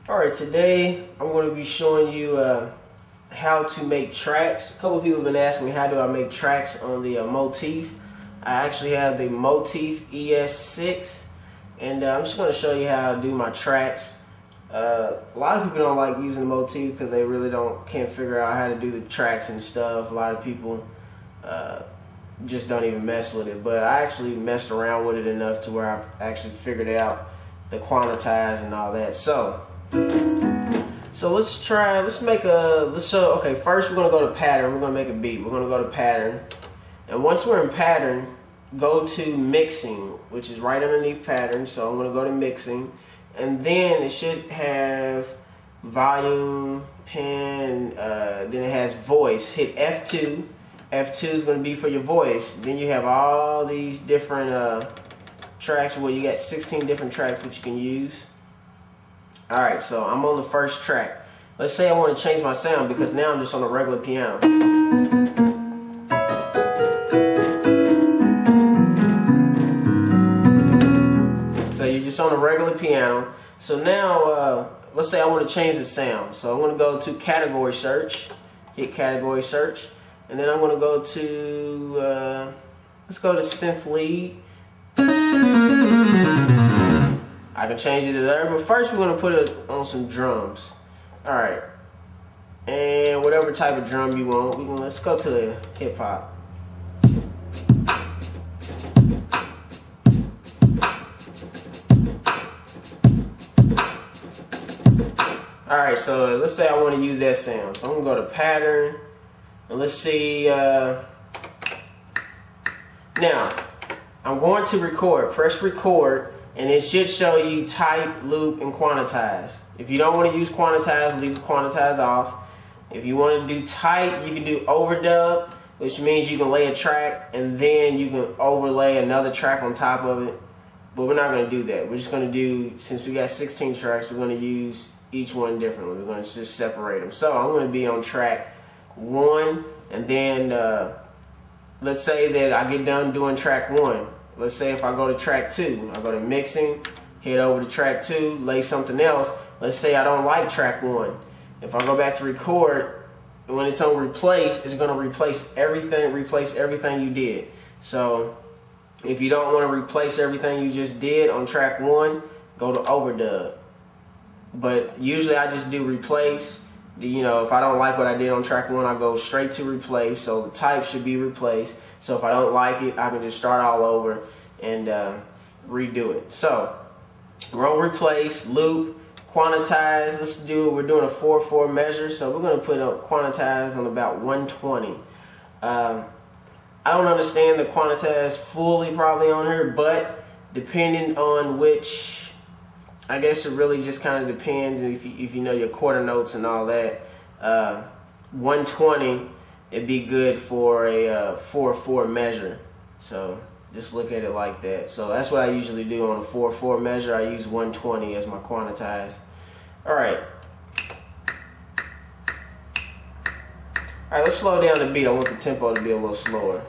Alright, today I'm going to be showing you how to make tracks. A couple of people have been asking me how do I make tracks on the motif. I actually have the motif ES6, and I'm just going to show you how I do my tracks. A lot of people don't like using the motif because they really can't figure out how to do the tracks and stuff. A lot of people just don't even mess with it, but I actually messed around with it enough to where I've actually figured out the quantize and all that. So let's show, okay, first we're gonna go to pattern. We're gonna make a beat. We're gonna go to pattern, and once we're in pattern, go to mixing, which is right underneath pattern. So I'm gonna go to mixing, and then it should have volume, pen, then it has voice. Hit F2. F2 is gonna be for your voice. Then you have all these different tracks. Well, you got 16 different tracks that you can use. Alright, so I'm on the first track. Let's say I want to change my sound because now I'm just on a regular piano. So you're just on a regular piano. So now, let's say I want to change the sound. So I'm going to go to category search, hit category search, and then I'm going to go to, let's go to synth lead. I can change it to there, but first we're going to put it on some drums. Alright, and whatever type of drum you want, let's go to the hip hop. Alright, so let's say I want to use that sound. So I'm going to go to pattern, and let's see, now I'm going to record, press record, and it should show you type, loop, and quantize. If you don't want to use quantize, leave the quantize off. If you want to do type, you can do overdub, which means you can lay a track and then you can overlay another track on top of it. But we're not going to do that. We're just going to do, since we got 16 tracks, we're going to use each one differently. We're going to just separate them. So I'm going to be on track 1, and then let's say that I get done doing track 1. Let's say if I go to track 2, I go to mixing, head over to track 2, lay something else. Let's say I don't like track 1. If I go back to record, when it's on replace, it's going to replace everything you did. So if you don't want to replace everything you just did on track 1, go to overdub. But usually I just do replace. You know, if I don't like what I did on track 1, I go straight to replace. So the type should be replaced. So if I don't like it, I can just start all over and redo it. So we're on replace, loop, quantize. Let's do it. We're doing a 4/4 measure. So we're going to put a quantize on about 120. I don't understand the quantize fully probably on here, but depending on which, I guess it really just kind of depends if you know your quarter notes and all that. 120, it'd be good for a 4/4 measure. So just look at it like that. So that's what I usually do on a 4/4 measure. I use 120 as my quantize. Alright. Alright, let's slow down the beat. I want the tempo to be a little slower.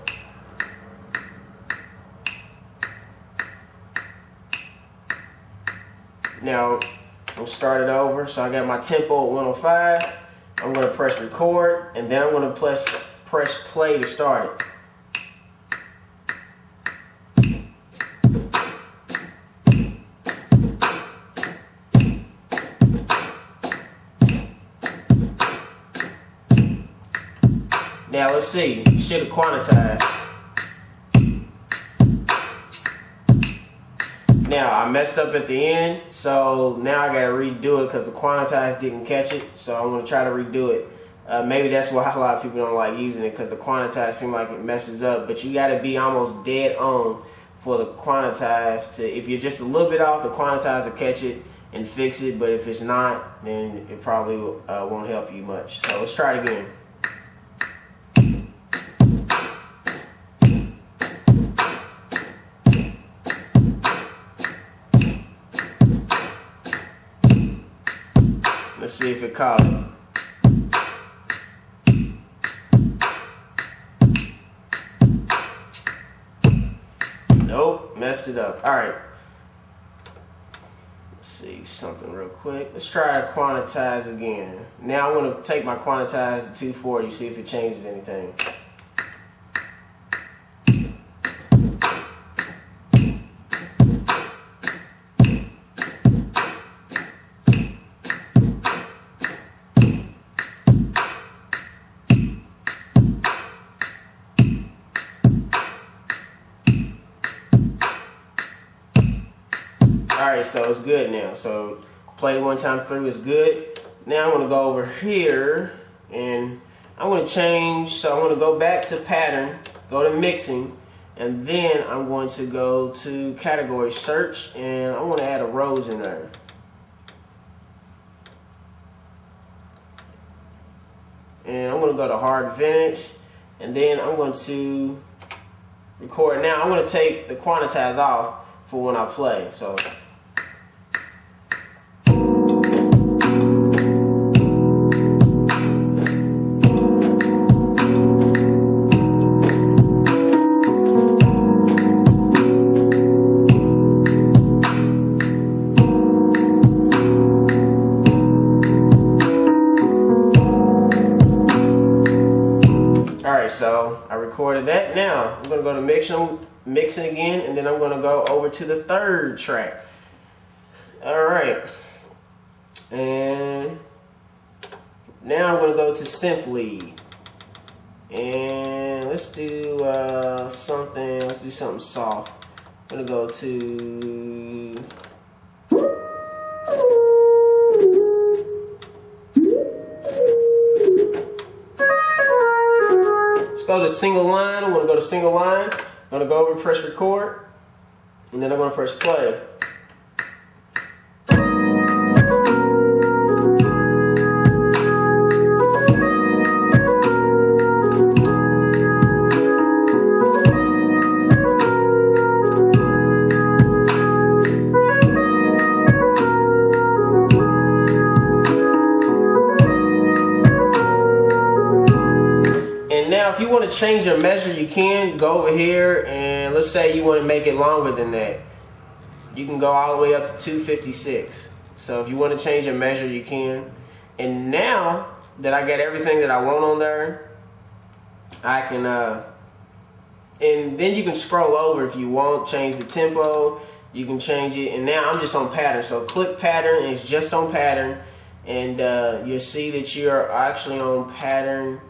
Now, I'm start it over. So I got my tempo at 105. I'm going to press record, and then I'm going to press play to start it. Now let's see. Should have quantized. Now, I messed up at the end, so now I gotta redo it because the quantize didn't catch it, so I'm gonna try to redo it. Maybe that's why a lot of people don't like using it, because the quantize seems like it messes up, but you gotta be almost dead on for the quantize to, if you're just a little bit off, the quantize will catch it and fix it, but if it's not, then it probably won't help you much. So let's try it again. Let's see if it caught it. Nope, messed it up. All right. Let's see. something real quick. Let's try to quantize again. Now I'm going to take my quantize to 240, see if it changes anything. Alright, so it's good now. So play it one time through, it's good. Now I'm going to go over here and I'm going to change. So I'm going to go back to pattern, go to mixing, and then I'm going to go to category search and I'm going to add a rose in there. And I'm going to go to hard vintage and then I'm going to record. Now I'm going to take the quantize off for when I play. So so I recorded that. Now I'm going to go to mixing again, and then I'm going to go over to the third track. Alright, and now I'm going to go to synth lead, and let's do something soft. I'm going to go to go to single line. I'm going to go to single line. I'm going to go over and press record. And then I'm going to press play. If you want to change your measure, you can go over here and let's say you want to make it longer than that. You can go all the way up to 256. So if you want to change your measure, you can. And now that I got everything that I want on there, I can and then you can scroll over if you want, change the tempo, you can change it. And now I'm just on pattern. So click pattern, and it's just on pattern, and you'll see that you're actually on pattern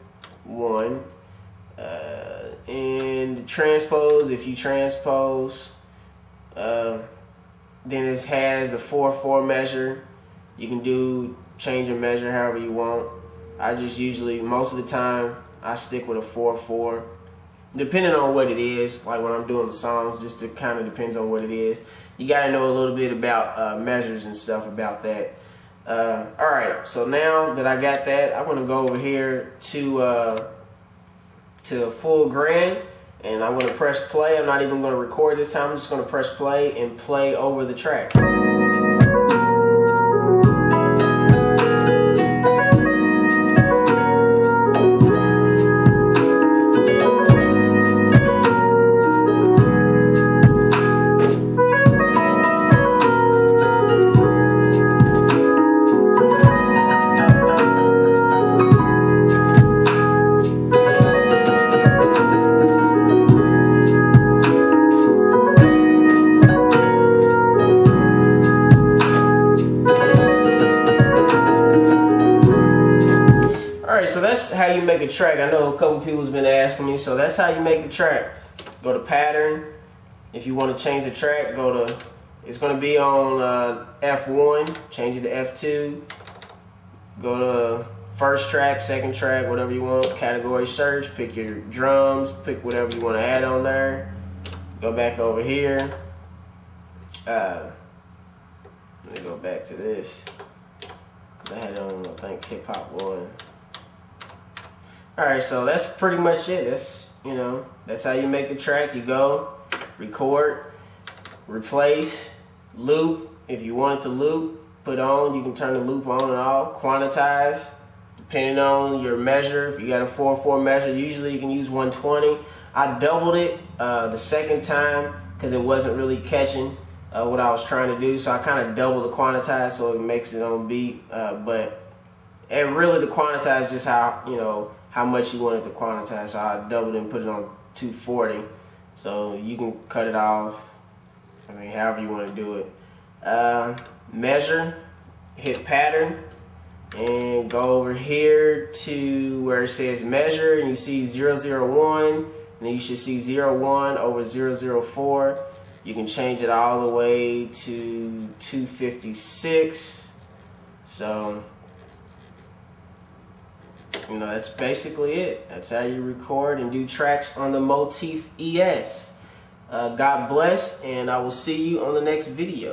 1. And transpose, if you transpose, then it has the 4/4 measure. You can change your measure however you want. I just usually, most of the time, I stick with a 4/4. Depending on what it is, like when I'm doing the songs, just it kind of depends on what it is. You got to know a little bit about measures and stuff about that. Alright, so now that I got that, I'm going to go over here to full grand, and I'm going to press play. I'm not even going to record this time. I'm just going to press play and play over the track. So that's how you make a track. I know a couple people has been asking me. So that's how you make the track. Go to pattern. If you want to change the track, it's going to be on F1. Change it to F2. Go to first track, second track, whatever you want. Category search. Pick your drums. Pick whatever you want to add on there. Go back over here. Let me go back to this. I had on, I think, Hip Hop 1. Alright, so that's pretty much it. That's how you make the track. You go, record, replace, loop. If you want it to loop, put on, you can turn the loop on and off. Quantize, depending on your measure. If you got a 4/4 measure, usually you can use 120. I doubled it the second time because it wasn't really catching. what I was trying to do. So I kind of double the quantize so it makes it on beat. But really the quantize just how much you want it to quantize. So I doubled it and put it on 240. So you can cut it off, I mean, however you want to do it. Measure, hit pattern, and go over here to where it says measure, and you see 001, and then you should see 01 over 004. You can change it all the way to 256. So, that's basically it. That's how you record and do tracks on the Motif ES. God bless, and I will see you on the next video.